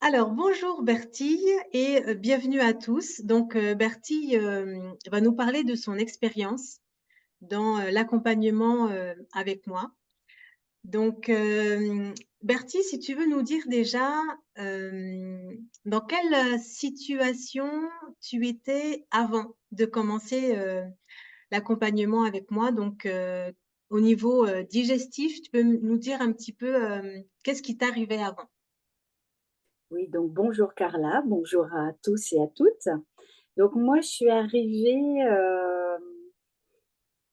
Alors, bonjour Bertille et bienvenue à tous. Donc, Bertille va nous parler de son expérience dans l'accompagnement avec moi. Donc, Bertille, si tu veux nous dire déjà dans quelle situation tu étais avant de commencer l'accompagnement avec moi. Donc, au niveau digestif, tu peux nous dire un petit peu qu'est-ce qui t'arrivait avant? Oui, donc bonjour Carla, bonjour à tous et à toutes. Donc moi, je suis arrivée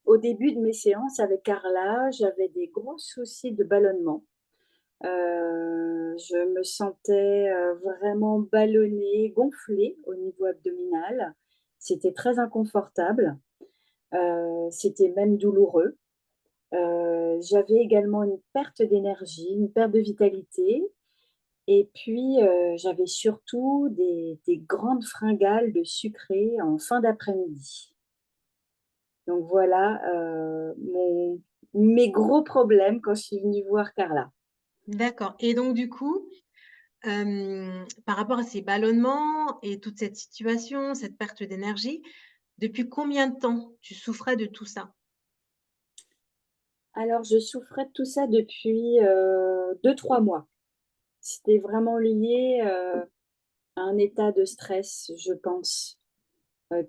au début de mes séances avec Carla, j'avais des gros soucis de ballonnement. Je me sentais vraiment ballonnée, gonflée au niveau abdominal. C'était très inconfortable, c'était même douloureux. J'avais également une perte d'énergie, une perte de vitalité. Et puis, j'avais surtout des grandes fringales de sucré en fin d'après-midi. Donc voilà, mes gros problèmes quand je suis venue voir Carla. D'accord. Et donc, du coup, par rapport à ces ballonnements et toute cette situation, cette perte d'énergie, depuis combien de temps tu souffrais de tout ça? Alors je souffrais de tout ça depuis, 2-3 mois. C'était vraiment lié, à un état de stress, je pense,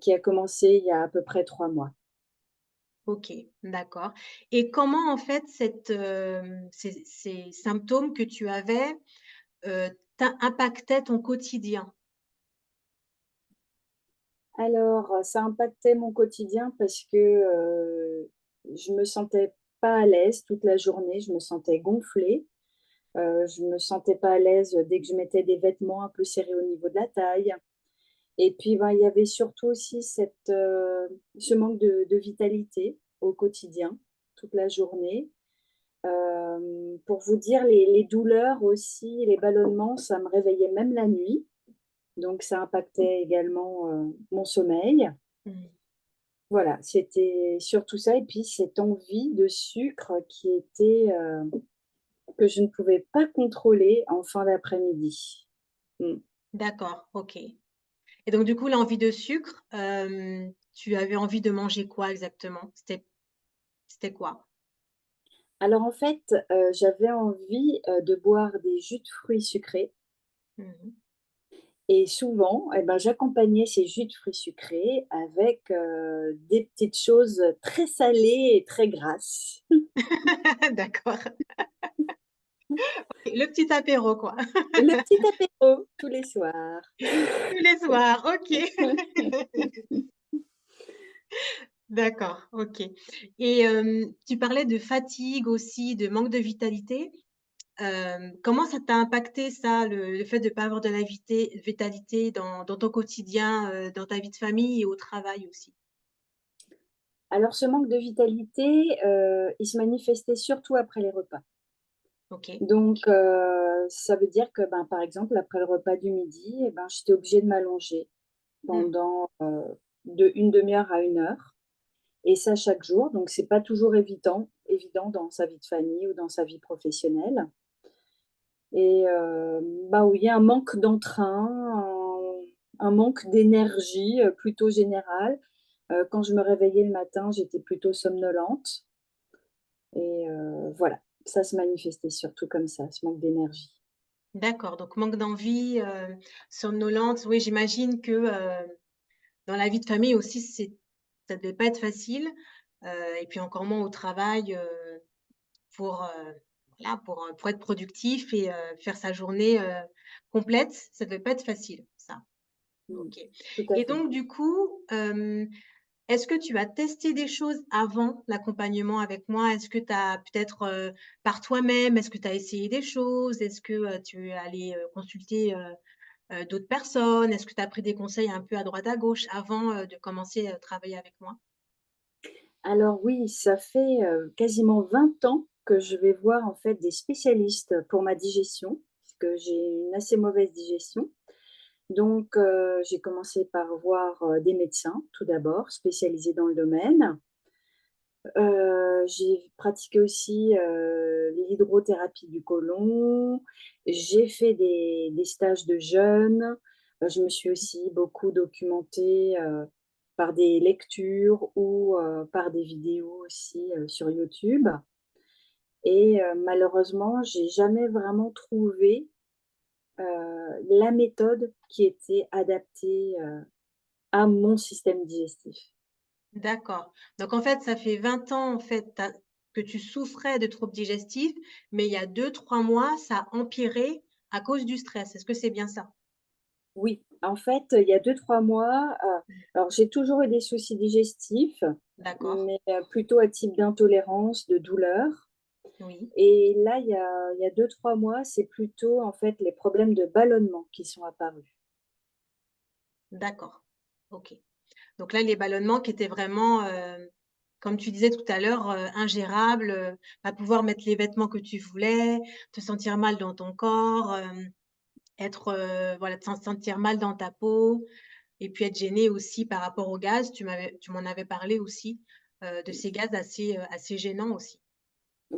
qui a commencé il y a à peu près 3 mois. OK, d'accord. Et comment, en fait, ces symptômes que tu avais, impactaient ton quotidien? Alors, ça impactait mon quotidien parce que, je me sentais pas à l'aise toute la journée, je me sentais gonflée, je me sentais pas à l'aise dès que je mettais des vêtements un peu serrés au niveau de la taille et puis, ben, il y avait surtout aussi ce manque de vitalité au quotidien, toute la journée. Pour vous dire, les douleurs aussi, les ballonnements, ça me réveillait même la nuit, donc ça impactait également, mon sommeil. Mmh. Voilà, c'était surtout ça et puis cette envie de sucre qui était, que je ne pouvais pas contrôler en fin d'après-midi. Mmh. D'accord, OK. Et donc, du coup, l'envie de sucre, tu avais envie de manger quoi exactement? C'était quoi? Alors en fait, j'avais envie, de boire des jus de fruits sucrés Mmh. et souvent et ben, j'accompagnais ces jus de fruits sucrés avec, des petites choses très salées et très grasses. D'accord. Le petit apéro, quoi. Le petit apéro tous les soirs. Tous les soirs, OK. D'accord, OK. Et tu parlais de fatigue aussi, de manque de vitalité. Comment ça t'a impacté ça, le fait de pas avoir de la vitalité dans ton quotidien, dans ta vie de famille et au travail aussi? Alors ce manque de vitalité, il se manifestait surtout après les repas. OK. Donc, ça veut dire que, ben, par exemple, après le repas du midi et ben, j'étais obligée de m'allonger Mmh. pendant, de 1/2 heure à 1 heure et ça chaque jour. Donc c'est pas toujours évident dans sa vie de famille ou dans sa vie professionnelle et bah, oui, un manque d'entrain, un manque d'énergie, plutôt général. Quand je me réveillais le matin, j'étais plutôt somnolente et voilà, ça se manifestait surtout comme ça, ce manque d'énergie. D'accord, donc manque d'envie, somnolente. Oui, j'imagine que, dans la vie de famille aussi, ça devait pas être facile, et puis encore moins au travail, pour, voilà, pour être productif et faire sa journée, complète. Ça devait pas être facile, ça. Mmh. OK. Tout à Et fait. donc du coup, est-ce que tu as testé des choses avant l'accompagnement avec moi? Est-ce que tu as peut-être, par toi-même, est-ce que tu as essayé des choses? Est-ce que, tu es allé, consulter, d'autres personnes? Est-ce que tu as pris des conseils un peu à droite à gauche avant, de commencer à travailler avec moi? Alors oui, ça fait, quasiment 20 ans que je vais voir en fait des spécialistes pour ma digestion, parce que j'ai une assez mauvaise digestion. Donc, j'ai commencé par voir, des médecins tout d'abord, spécialisés dans le domaine. J'ai pratiqué aussi, l'hydrothérapie du côlon J'ai fait des stages de jeûne. Je me suis aussi beaucoup documentée, par des lectures ou, par des vidéos aussi, sur YouTube et malheureusement, j'ai jamais vraiment trouvé, la méthode qui était adaptée, à mon système digestif. D'accord. Donc en fait, ça fait 20 ans, en fait, que tu souffrais de troubles digestifs, mais il y a 2, 3 mois, ça a empiré à cause du stress. Est-ce que c'est bien ça? Oui, en fait, il y a 2 3 mois, alors j'ai toujours eu des soucis digestifs, D'accord. mais plutôt à type d'intolérance, de douleur Oui. et là, il y a 2 3 mois, c'est plutôt, en fait, les problèmes de ballonnement qui sont apparus. D'accord. OK. Donc là, les ballonnements qui étaient vraiment, comme tu disais tout à l'heure, ingérables, pas pouvoir mettre les vêtements que tu voulais, te sentir mal dans ton corps, être, voilà, te sentir mal dans ta peau et puis être gêné aussi par rapport au gaz. Tu m'en avais parlé aussi, de ces gaz assez gênants aussi.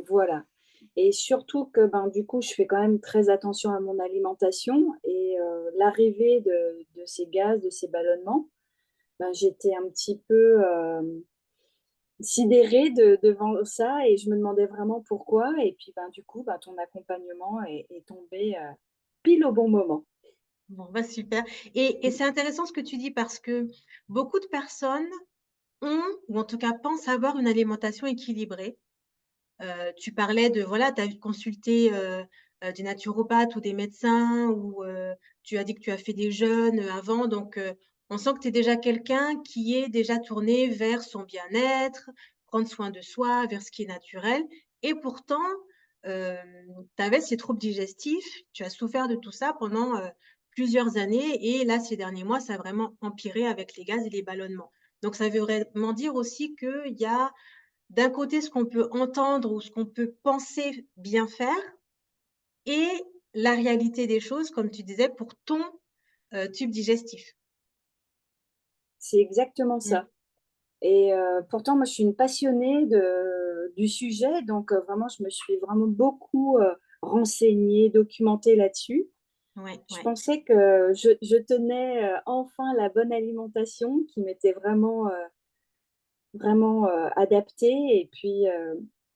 Voilà et surtout que, ben, du coup, je fais quand même très attention à mon alimentation et l'arrivée de ces gaz, de ces ballonnements, ben, j'étais un petit peu, sidérée devant ça et je me demandais vraiment pourquoi et puis, ben, du coup, ben, ton accompagnement est tombé, pile au bon moment. Bon, bah, super et c'est intéressant ce que tu dis parce que beaucoup de personnes ont ou en tout cas pensent avoir une alimentation équilibrée. Tu parlais de voilà, tu as consulté, des naturopathes ou des médecins ou tu as dit que tu as fait des jeûnes, avant donc on sent que tu es déjà quelqu'un qui est déjà tourné vers son bien-être, prendre soin de soi, vers ce qui est naturel et pourtant, tu avais ces troubles digestifs, tu as souffert de tout ça pendant, plusieurs années et là, ces derniers mois, ça a vraiment empiré avec les gaz et les ballonnements. Donc ça veut vraiment dire aussi qu'il y a d'un côté, ce qu'on peut entendre ou ce qu'on peut penser bien faire et la réalité des choses, comme tu disais, pour ton, tube digestif. C'est exactement Mmh. ça et pourtant moi je suis une passionnée du sujet donc vraiment je me suis vraiment beaucoup, renseignée, documentée là-dessus. Ouais, Je ouais. pensais que je tenais, enfin la bonne alimentation qui m'était vraiment, adaptée et puis,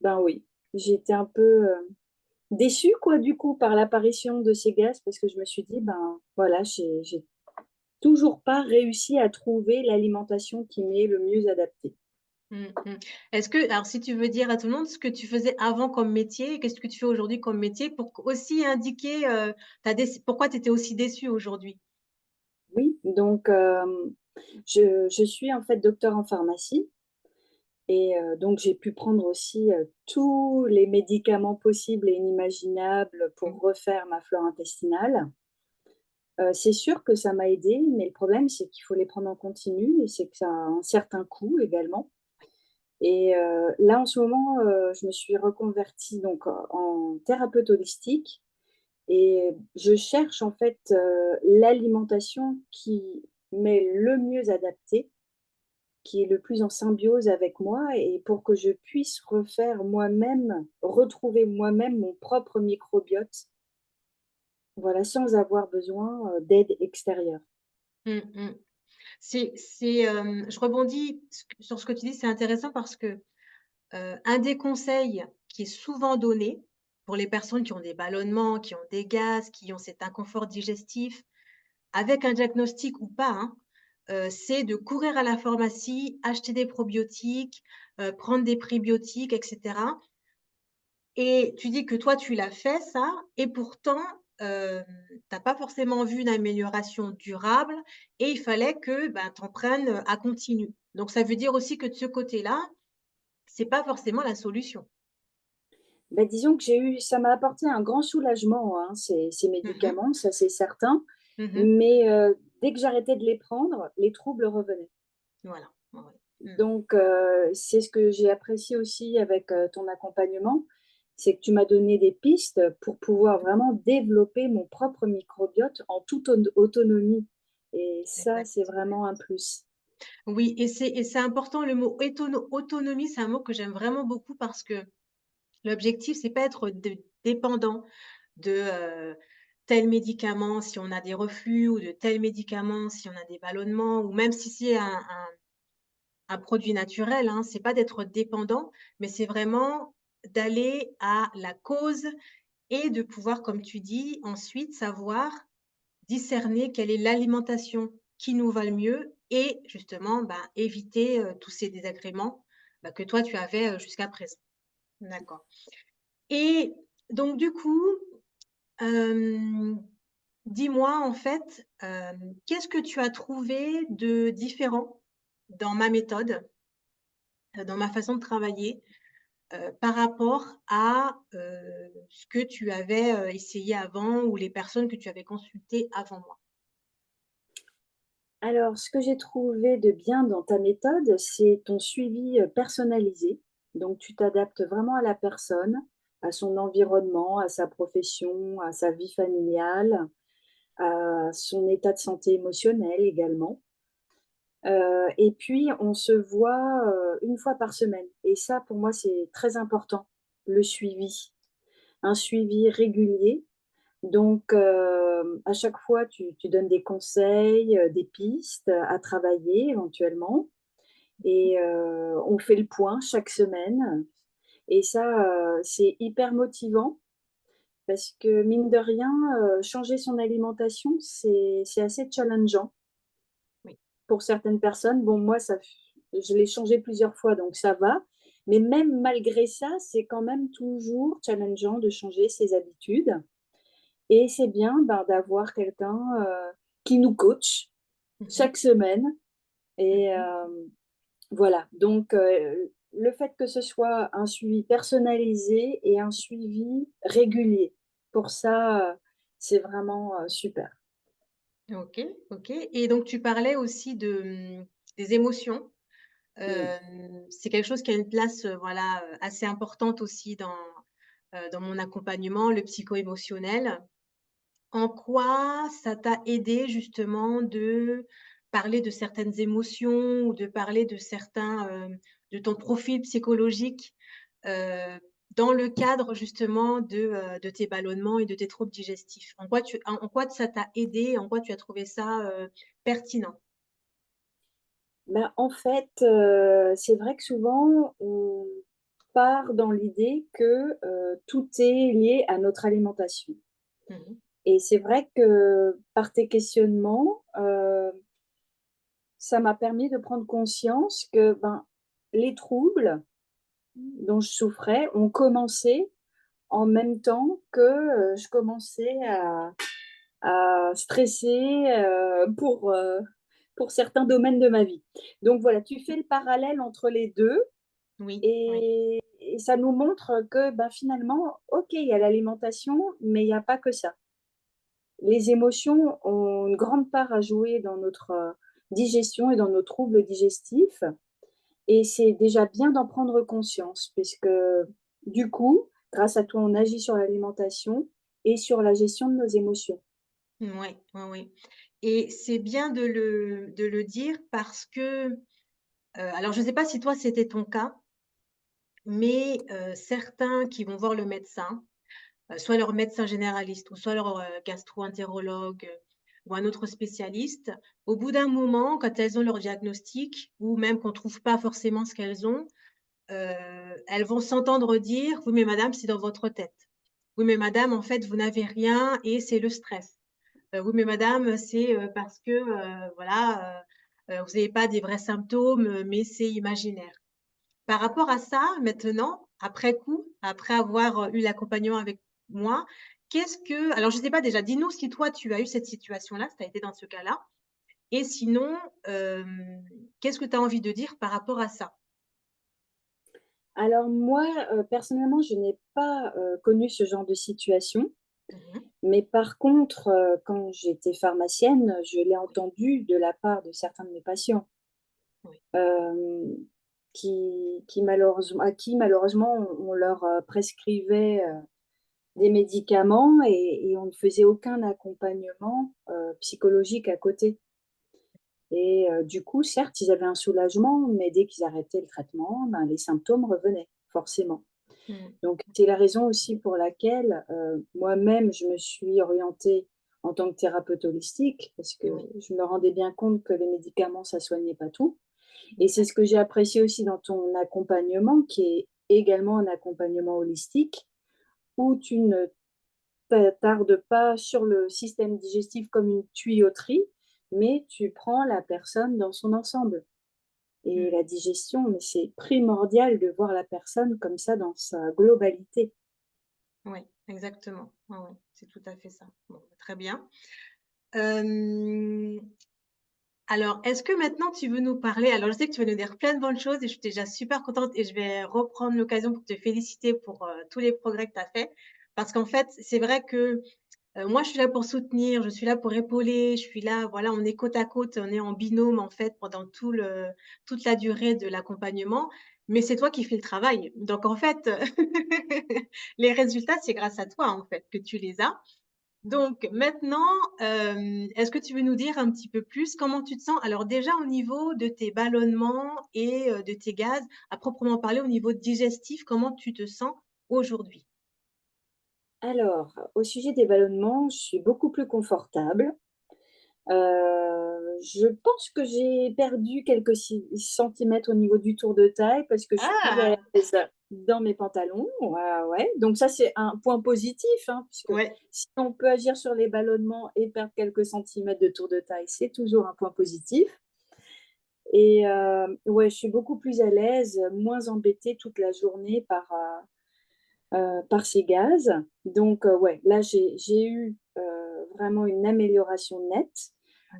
ben, oui, j'étais un peu, déçue quoi du coup par l'apparition de ces gaz parce que je me suis dit: «Ben, voilà, j'ai toujours pas réussi à trouver l'alimentation qui m'est le mieux adaptée». Mmh mh. Est-ce que alors si tu veux dire à tout le monde ce que tu faisais avant comme métier et qu'est-ce que tu fais aujourd'hui comme métier pour aussi indiquer, ta déci pourquoi tu étais aussi déçue aujourd'hui? Oui, donc je suis en fait docteur en pharmacie et donc j'ai pu prendre aussi, tous les médicaments possibles et inimaginables Mmh. pour refaire ma flore intestinale. C'est sûr que ça m'a aidée, mais le problème, c'est qu'il faut les prendre en continu et c'est que ça a un certain coût également et là, en ce moment, je me suis reconvertie donc en thérapeute holistique et je cherche en fait, l'alimentation qui m'est le mieux adaptée, qui est le plus en symbiose avec moi et pour que je puisse refaire moi-même, retrouver moi-même mon propre microbiote, voilà, sans avoir besoin, d'aide extérieure. Mmh mh. Je rebondis sur ce que tu dis, c'est intéressant parce que un des conseils qui est souvent donné pour les personnes qui ont des ballonnements, qui ont des gaz, qui ont cet inconfort digestif, avec un diagnostic ou pas, hein, c'est de courir à la pharmacie, acheter des probiotiques, prendre des prébiotiques et cetera et tu dis que toi, tu l'as fait ça et pourtant, tu as pas forcément vu d'amélioration durable et il fallait que, ben, tu en prennes, à continu. Donc ça veut dire aussi que de ce côté-là, c'est pas forcément la solution. Bah, disons que j'ai eu ça m'a apporté un grand soulagement, hein, ces Mmh mh. médicaments, ça c'est certain, Mmh mh. mais dès que j'arrêtais de les prendre, les troubles revenaient. Voilà. Ouais, ouais. Mmh. Donc c'est ce que j'ai apprécié aussi avec, ton accompagnement, c'est que tu m'as donné des pistes pour pouvoir vraiment développer mon propre microbiote en toute autonomie et ça, c'est Exact. vraiment un plus. Oui et c'est important le mot autonomie, c'est un mot que j'aime vraiment beaucoup parce que l'objectif, c'est pas être dépendant. de tel médicament si on a des reflux ou de tel médicament si on a des ballonnements ou même si c'est un produit naturel, hein. C'est pas d'être dépendant, mais c'est vraiment d'aller à la cause et de pouvoir, comme tu dis, ensuite savoir discerner quelle est l'alimentation qui nous va le mieux et justement, bah, éviter, tous ces désagréments, bah, que toi tu avais, jusqu'à présent. D'accord et donc du coup, hem, dis-moi en fait, qu'est-ce que tu as trouvé de différent dans ma méthode, dans ma façon de travailler, par rapport à, ce que tu avais, essayé avant ou les personnes que tu avais consultées avant moi? Alors, ce que j'ai trouvé de bien dans ta méthode, c'est ton suivi, personnalisé. Donc tu t'adaptes vraiment à la personne, à son environnement, à sa profession, à sa vie familiale, à son état de santé émotionnel également. Et puis on se voit, 1 fois par semaine et ça pour moi c'est très important, le suivi. Un suivi régulier donc à chaque fois tu donnes des conseils, des pistes à travailler éventuellement et on fait le point chaque semaine et ça, c'est hyper motivant parce que mine de rien, changer son alimentation, c'est assez challengeant Oui. pour certaines personnes. Bon moi ça f je l'ai changé plusieurs fois donc ça va, mais même malgré ça, c'est quand même toujours challengeant de changer ses habitudes. Et c'est bien, ben, d'avoir quelqu'un, qui nous coach Mmh mh. chaque semaine et Mmh. voilà. Donc le fait que ce soit un suivi personnalisé et un suivi régulier, pour ça, c'est vraiment, super. OK, OK et donc tu parlais aussi de, des émotions. Mmh. C'est quelque chose qui a une place, voilà, assez importante aussi dans mon accompagnement, le psycho-émotionnel. En quoi ça t'a aidé justement de parler de certaines émotions ou de parler de certains, de ton profil psychologique, heu, dans le cadre justement de tes ballonnements et de tes troubles digestifs? En quoi ça t'a aidé? En quoi tu as trouvé ça, pertinent? Bah, en fait, c'est vrai que souvent on part dans l'idée que, tout est lié à notre alimentation. Mmh mh. Et c'est vrai que par tes questionnements, ça m'a permis de prendre conscience que, ben, les troubles dont je souffrais ont commencé en même temps que, je commençais à stresser, pour certains domaines de ma vie. Donc voilà, tu fais le parallèle entre les 2 Oui, oui. et ça nous montre que, ben, finalement, OK, il y a l'alimentation, mais il y a pas que ça. Les émotions ont une grande part à jouer dans notre, digestion et dans nos troubles digestifs et c'est déjà bien d'en prendre conscience puisque, du coup, grâce à toi, on agit sur l'alimentation et sur la gestion de nos émotions. Ouais, ouais, ouais et c'est bien de le dire parce que, alors je ne sais pas si toi c'était ton cas, mais certains qui vont voir le médecin, soit leur médecin généraliste ou soit leur, gastro-entérologue, ou un autre spécialiste, au bout d'un moment, quand elles ont leur diagnostic ou même qu'on trouve pas forcément ce qu'elles ont, elles vont s'entendre dire: «Oui, mais madame, c'est dans votre tête. Oui, mais madame, en fait, vous n'avez rien et c'est le stress. Oui, mais madame, c'est, parce que, voilà, vous n'avez pas des vrais symptômes, mais c'est imaginaire». Par rapport à ça, maintenant, après coup, après avoir, eu l'accompagnement avec moi, qu'est-ce que alors je sais pas déjà, dis-nous si toi tu as eu cette situation-là, si tu as été dans ce cas-là et sinon, qu'est-ce que tu as envie de dire par rapport à ça? Alors moi, personnellement, je n'ai pas, connu ce genre de situation, Mmh mh. mais par contre, quand j'étais pharmacienne, je l'ai Oui, entendu de la part de certains de mes patients, oui. hem, qui malheureusement à qui malheureusement on leur, prescrivait, des médicaments et on ne faisait aucun accompagnement, psychologique à côté et du coup, certes, ils avaient un soulagement, mais dès qu'ils arrêtaient le traitement, ben, les symptômes revenaient, forcément. Mmh. Donc, c'est la raison aussi pour laquelle moi-même, je me suis orientée en tant que thérapeute holistique, parce que Oui, je me rendais bien compte que les médicaments, ça soignait pas tout. Et c'est ce exact. que j'ai apprécié aussi dans ton accompagnement, qui est également un accompagnement holistique, où tu ne tardes pas sur le système digestif comme une tuyauterie, mais tu prends la personne dans son ensemble. Et Mmh. la digestion, mais c'est primordial de voir la personne comme ça dans sa globalité. Oui, exactement. Ouais, ouais, c'est tout à fait ça. Bon, bah, très bien. Hem, alors, est-ce que maintenant tu veux nous parler alors je sais que tu vas nous dire plein de bonnes choses et je suis déjà super contente et je vais reprendre l'occasion pour te féliciter pour, tous les progrès que tu as faits. Parce qu'en fait, c'est vrai que, moi je suis là pour soutenir, je suis là pour épauler, je suis là, voilà, on est côte à côte, on est en binôme en fait pendant toute la durée de l'accompagnement, mais c'est toi qui fais le travail. Donc en fait, les résultats, c'est grâce à toi en fait que tu les as. Donc maintenant, est-ce que tu veux nous dire un petit peu plus comment tu te sens? Alors déjà au niveau de tes ballonnements et de tes gaz, à proprement parler au niveau digestif, comment tu te sens aujourd'hui? Alors, au sujet des ballonnements, je suis beaucoup plus confortable. Je pense que j'ai perdu quelques centimètres au niveau du tour de taille parce que je suis plus à Ah! l'aise dans mes pantalons. Ouais, ouais. Donc ça, c'est un point positif, hein, puisque Ouais. si on peut agir sur les ballonnements et perdre quelques centimètres de tour de taille, c'est toujours un point positif. Et ouais, je suis beaucoup plus à l'aise, moins embêtée toute la journée par ces gaz. Donc ouais, là, j'ai eu, vraiment une amélioration nette.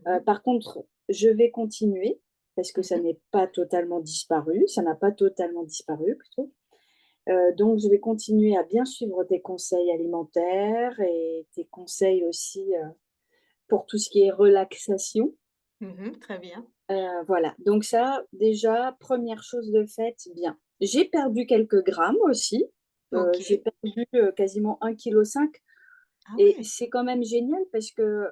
Mmh. Par contre, je vais continuer parce que ça Mmh. n'est pas totalement disparu, ça n'a pas totalement disparu plutôt. Donc je vais continuer à bien suivre tes conseils alimentaires et tes conseils aussi, pour tout ce qui est relaxation. Mmh. Très bien. Voilà, donc ça, déjà, première chose de faite, bien. J'ai perdu quelques grammes aussi, j'ai OK. perdu, quasiment 1,5 kg Ah et ouais! c'est quand même génial parce que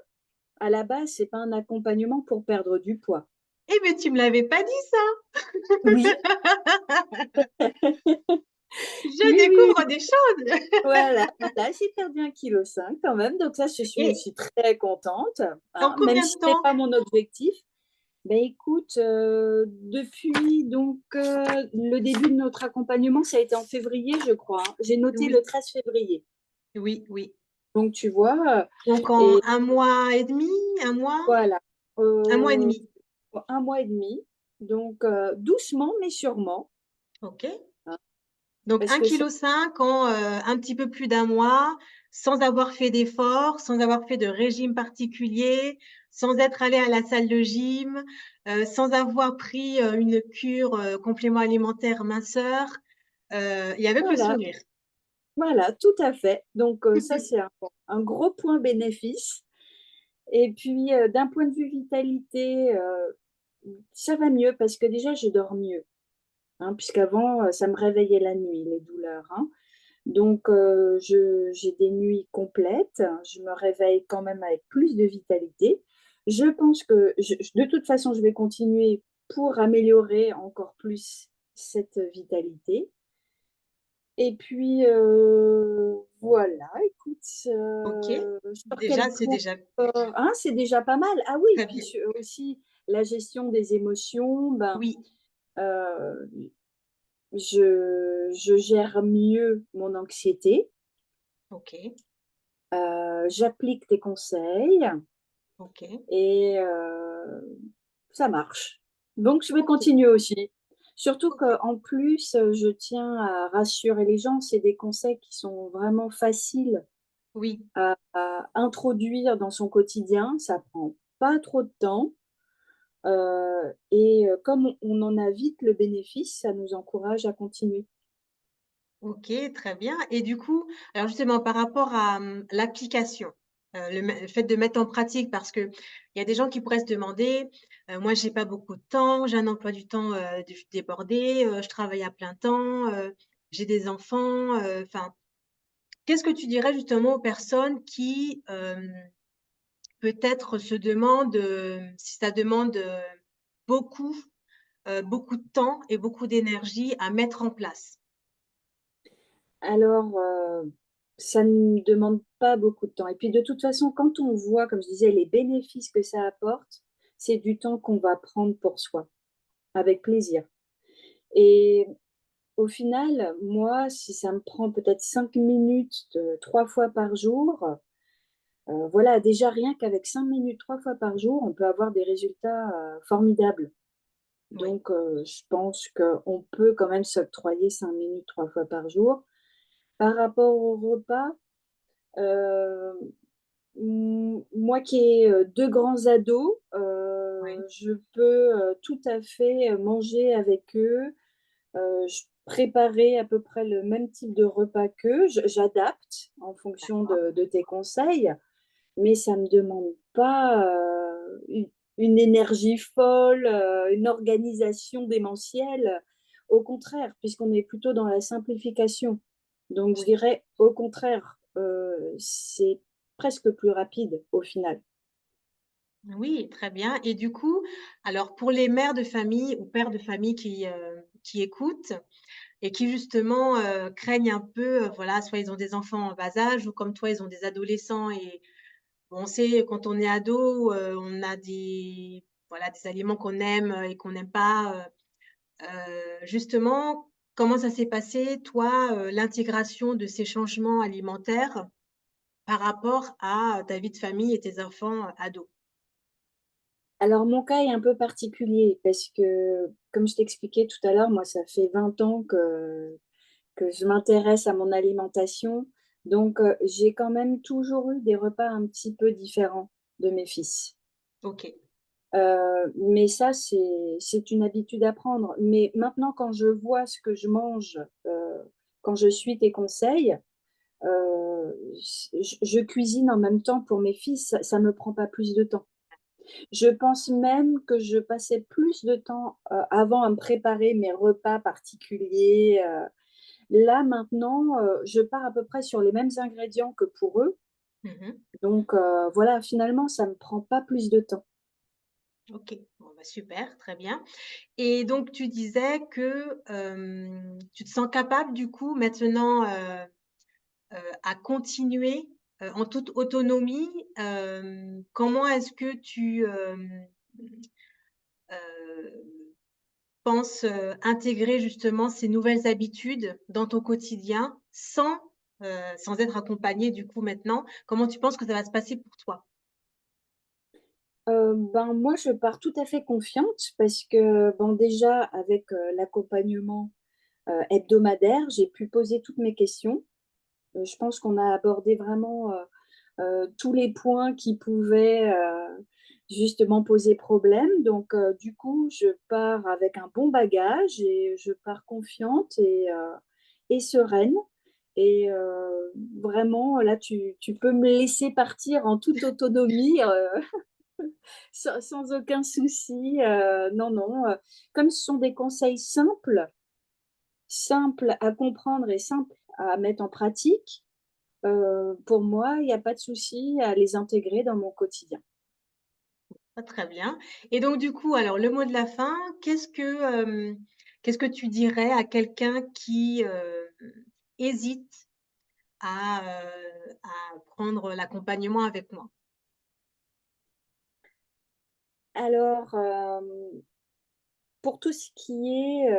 à la base, c'est pas un accompagnement pour perdre du poids. Eh mais tu me l'avais pas dit ça! Oui, Je oui, oui, découvre oui, des choses! voilà, voilà, j'ai perdu 1,5 kg quand même, donc ça, je suis Et aussi très contente, en hein, même combien de si c'est temps? pas mon objectif. Ben écoute, depuis donc, le début de notre accompagnement, ça a été en février, je crois, hein. J'ai noté le Oui, 13 février. oui, oui. Donc tu vois, Donc en et 1 mois et demi, 1 mois? voilà, 1 mois et heu, demi. 1 mois et demi, donc doucement mais sûrement, OK. hein, Donc parce un que c'est kilo cinq en, un petit peu plus d'un mois, sans avoir fait d'efforts, sans avoir fait de régime particulier, sans être allé à la salle de gym, sans avoir pris, une cure, complément alimentaire minceur, et avec le voilà, sourire. voilà, tout à fait. Donc ça, c'est un gros point bénéfice et puis, d'un point de vue vitalité, ça va mieux parce que déjà je dors mieux, hein, puisqu'avant, ça me réveillait la nuit, les douleurs, hein. Donc je j'ai des nuits complètes, je me réveille quand même avec plus de vitalité. Je pense que de toute façon, je vais continuer pour améliorer encore plus cette vitalité et puis, voilà, écoute, OK. sur quel Déjà, c'est point, déjà hein, c'est déjà pas mal. Ah oui, très puis bien. aussi la gestion des émotions, ben, Oui, heu, je gère mieux mon anxiété. OK, J'applique tes conseils OK, et ça marche. Donc je vais OK, continuer aussi. Surtout OK. qu'en plus, je tiens à rassurer les gens, c'est des conseils qui sont vraiment faciles Oui. à introduire dans son quotidien. Ça prend pas trop de temps, et comme on en a vite le bénéfice, ça nous encourage à continuer. OK, très bien et du coup, alors justement par rapport à, l'application, le fait de mettre en pratique parce qu'il y a des gens qui pourraient se demander: «Moi j'ai pas beaucoup de temps, j'ai un emploi du temps, débordé, je travaille à plein temps, j'ai des enfants», enfin, qu'est-ce que tu dirais justement aux personnes qui, peut-être se demandent, si ça demande, beaucoup, beaucoup de temps et beaucoup d'énergie à mettre en place? Alors, ça ne demande pas beaucoup de temps. Et puis de toute façon, quand on voit, comme je disais, les bénéfices que ça apporte, c'est du temps qu'on va prendre pour soi, avec plaisir. Et au final, moi, si ça me prend peut-être 5 minutes 3 fois par jour, voilà, déjà rien qu'avec 5 minutes 3 fois par jour, on peut avoir des résultats formidables. Oui, Donc, je pense qu'on peut quand même s'octroyer 5 minutes 3 fois par jour. Par rapport au repas, euh, moi qui ai deux grands ados, oui, je peux tout à fait manger avec eux. Je préparais à peu près le même type de repas qu'eux. J'adapte en fonction d'accord. de tes conseils, mais ça ne me demande pas une énergie folle, une organisation démentielle. Au contraire, puisqu'on est plutôt dans la simplification. Donc, je Oui. dirais au contraire, c'est presque plus rapide au final. Oui, très bien. Et du coup, alors pour les mères de famille ou pères de famille qui écoutent et qui justement, craignent un peu, voilà, soit ils ont des enfants en bas âge ou comme toi, ils ont des adolescents et on sait quand on est ado, on a des voilà, des aliments qu'on aime, et qu'on n'aime pas, justement, comment ça s'est passé toi, l'intégration de ces changements alimentaires par rapport à ta vie de famille et tes enfants, ados? Alors, mon cas est un peu particulier parce que, comme je t'expliquais tout à l'heure, moi, ça fait 20 ans que je m'intéresse à mon alimentation. Donc, j'ai quand même toujours eu des repas un petit peu différents de mes fils. OK. Mais ça, c'est une habitude à prendre. Mais maintenant, quand je vois ce que je mange, quand je suis tes conseils, je cuisine en même temps pour mes fils. Ça me prend pas plus de temps. Je pense même que je passais plus de temps avant à me préparer mes repas particuliers. Là, maintenant, je pars à peu près sur les mêmes ingrédients que pour eux. Mmh. Donc, voilà, finalement, ça ne me prend pas plus de temps. OK. Bon, bah, super, très bien. Et donc tu disais que, tu te sens capable du coup maintenant, à continuer, en toute autonomie. Comment est-ce que tu, penses, intégrer justement ces nouvelles habitudes dans ton quotidien sans être accompagnée du coup maintenant? Comment tu penses que ça va se passer pour toi? Ben, moi, je pars tout à fait confiante parce que, bon, déjà, avec l'accompagnement hebdomadaire, j'ai pu poser toutes mes questions. Je pense qu'on a abordé vraiment tous les points qui pouvaient justement poser problème. Donc, du coup, je pars avec un bon bagage et je pars confiante et sereine. Et vraiment, là, tu peux me laisser partir en toute autonomie, sans aucun souci. Non, non. Comme ce sont des conseils simples à comprendre et simples à mettre en pratique, pour moi, il y a pas de souci à les intégrer dans mon quotidien. Ah, très bien. Et donc du coup, alors le mot de la fin, qu'est-ce que tu dirais à quelqu'un qui, hésite à prendre l'accompagnement avec moi? Alors, pour tout ce qui est,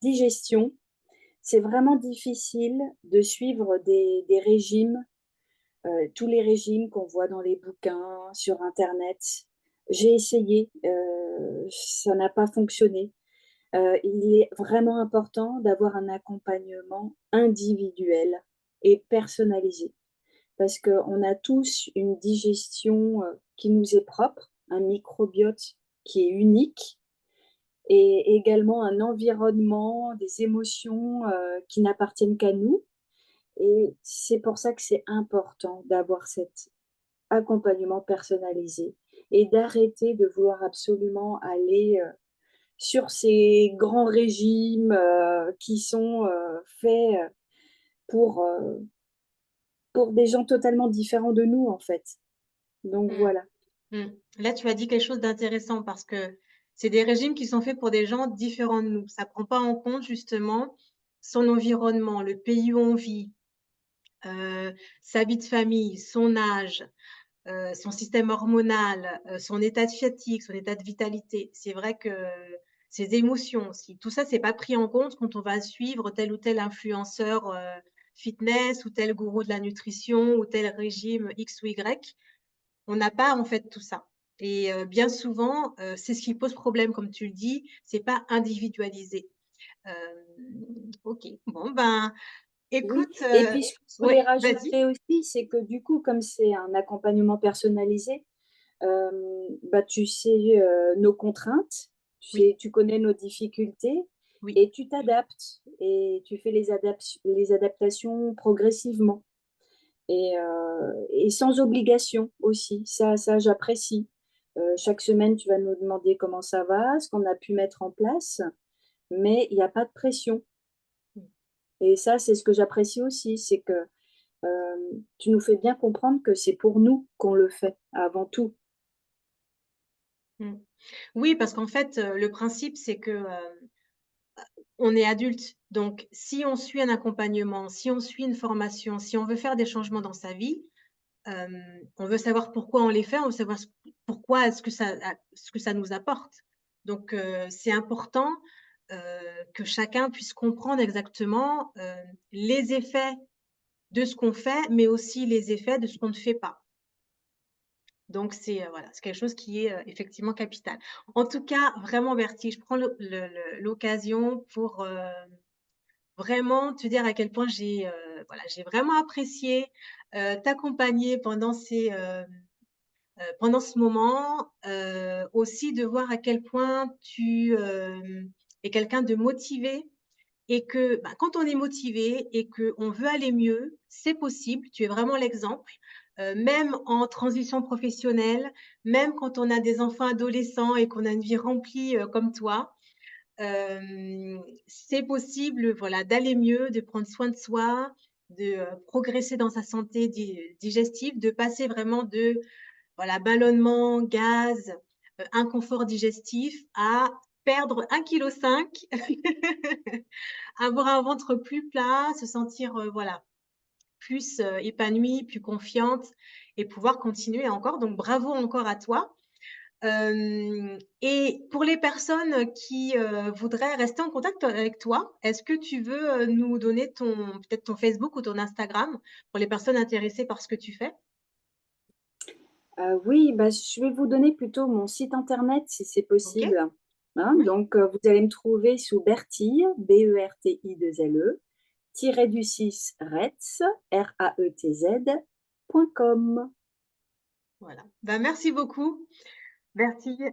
digestion, c'est vraiment difficile de suivre des régimes, tous les régimes qu'on voit dans les bouquins, sur internet. J'ai essayé, ça n'a pas fonctionné. Il est vraiment important d'avoir un accompagnement individuel et personnalisé. Parce qu'on a tous une digestion qui nous est propre, un microbiote qui est unique et également un environnement, des émotions qui n'appartiennent qu'à nous. Et c'est pour ça que c'est important d'avoir cet accompagnement personnalisé et d'arrêter de vouloir absolument aller sur ces grands régimes qui sont faits pour, euh, pour des gens totalement différents de nous, en fait. Donc Mmh, voilà. mmh. Là, tu as dit quelque chose d'intéressant parce que c'est des régimes qui sont faits pour des gens différents de nous. Ça prend pas en compte justement, son environnement, le pays où on vit, sa vie de famille, son âge, son système hormonal, son état de fatigue, son état de vitalité. C'est vrai que ses émotions aussi, tout ça, c'est pas pris en compte quand on va suivre tel ou tel influenceur, fitness ou tel gourou de la nutrition ou tel régime X ou Y. On n'a pas, en fait, tout ça et bien souvent, c'est ce qui pose problème, comme tu le dis, c'est pas individualisé. OK. Bon, ben, Oui, écoute, et puis ce que je voulais ouais, vas-y. rajouter aussi, c'est que du coup, comme c'est un accompagnement personnalisé, bah, tu sais, nos contraintes, Oui, tu connais nos difficultés oui. et tu t'adaptes et tu fais les adaptations progressivement et sans obligation aussi. Ça j'apprécie. Chaque semaine, tu vas nous demander comment ça va, ce qu'on a pu mettre en place, mais il y a pas de pression Mmh. et ça, c'est ce que j'apprécie aussi, c'est que, tu nous fais bien comprendre que c'est pour nous qu'on le fait avant tout. Mmh. Oui, parce qu'en fait, le principe, c'est que, on est adulte, donc si on suit un accompagnement, si on suit une formation, si on veut faire des changements dans sa vie, on veut savoir pourquoi on les fait, on veut savoir pourquoi ce que ça nous apporte. Donc c'est important, heu, que chacun puisse comprendre exactement, les effets de ce qu'on fait, mais aussi les effets de ce qu'on ne fait pas. Donc c'est, voilà, c'est quelque chose qui est, effectivement capital. En tout cas, vraiment Bertie, je prends l'occasion pour, vraiment te dire à quel point voilà, j'ai vraiment apprécié, t'accompagner pendant ce moment, aussi de voir à quel point tu, es quelqu'un de motivé et que, bah, quand on est motivé et qu'on veut aller mieux, c'est possible. Tu es vraiment l'exemple, même en transition professionnelle, même quand on a des enfants adolescents et qu'on a une vie remplie, comme toi. C'est possible, voilà, d'aller mieux, de prendre soin de soi, de, progresser dans sa santé digestive, de passer vraiment de, voilà, ballonnement, gaz, inconfort digestif à perdre 1,5 kg, avoir un ventre plus plat, se sentir, voilà, plus, épanouie, plus confiante et pouvoir continuer encore. Donc bravo encore à toi. Et pour les personnes qui, voudraient rester en contact avec toi, est-ce que tu veux, nous donner peut-être ton Facebook ou ton Instagram pour les personnes intéressées par ce que tu fais? Oui, bah, je vais vous donner plutôt mon site internet si c'est OK. possible, hein. Oui. Donc, vous allez me trouver sous Bertille, Bertille, tiré du 6 Retz, Raetz.com. Voilà. Bah, merci beaucoup, Bertille.